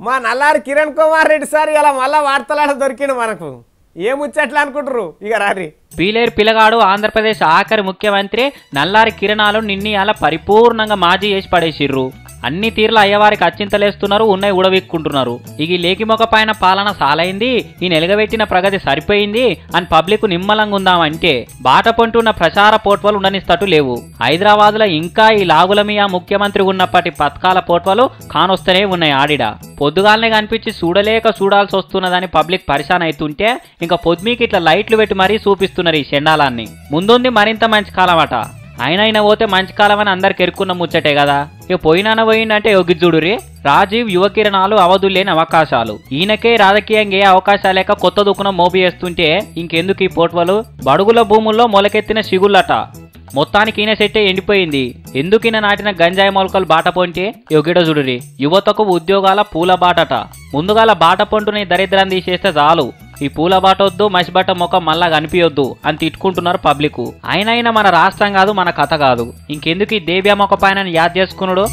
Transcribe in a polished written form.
మా నల్లారి కిరణ్ కుమార్ రెడ్డి సార్ ఇలా మళ్ళా వార్తలాడ దొరికిండు మనకు ఏముచ్చట్లా అనుకుంటారు ఇక రారి పీలేరు పిల్లగాడు ఆంధ్రప్రదేశ్ ఆఖరి ముఖ్యమంత్రి నల్లారి కిరణాలు నిన్ని అలా పరిపూర్ణంగా మాజీ చేసి పడేసిర్రు. అన్ని తీర్ల అయ్యవారికి అచ్చింతలేస్తున్నారు, ఉన్నాయి ఉడవిక్కుంటున్నారు. ఇక లేకిమొక పైన పాలన సాలైంది, ఈ నెలగబెట్టిన ప్రగతి సరిపోయింది అని పబ్లిక్ నిమ్మలంగా ఉందామంటే బాట పొంటున్న ప్రచార పోట్వలు ఉండనిస్తట్టు లేవు. హైదరాబాద్ లో ఇంకా ఈ లాగుల మీద ముఖ్యమంత్రి ఉన్నప్పటి పథకాల పోట్వలు కానొస్తూనే ఉన్నాయి. ఆడిడ పొద్దుగాలనే కనిపించి చూడలేక చూడాల్సి వస్తున్నదని పబ్లిక్ పరిశాన్ అవుతుంటే ఇంకా పొద్దుమీకి ఇట్లా లైట్లు పెట్టి మరీ చూపిస్తున్నారు ఈ చెండాలాన్ని. ముందుంది మరింత మంచి కాలం అట. అయినా పోతే మంచి కాలం అని అందరికి ఎరుకున్న ముచ్చటే కదా. ఇక పోయిందంటే యోగిజుడురి రాజీవ్ యువ కిరణాలు అవధులేని అవకాశాలు. ఈయనకే రాజకీయంగా ఏ అవకాశాలు లేక కొత్త దుకుణం మోపి చేస్తుంటే ఇంకెందుకు ఈ పోట్వలు. బడుగుల భూముల్లో మొలకెత్తిన సిగుళ్ళట. మొత్తానికి ఈయన సెట్టే ఎండిపోయింది. ఎందుకు ఈయన నాటిన గంజాయి మొలకలు బాట పొంటే యోగిడ చూడురి. యువతకు ఉద్యోగాల పూల బాటట. ముందుగాల బాట పొంటుని దరిద్రం తీసేస్తే చాలు. ఈ పూల బాట వద్దు, మసిబట్ట ముఖం మళ్ళా కనిపించొద్దు అని తిట్టుకుంటున్నారు పబ్లిక్. అయినా మన రాష్ట్రం కాదు, మన కథ కాదు. ఇంకెందుకు ఈ దేవ్య మొక్క పైన యాద్ చేసుకున్నాడు.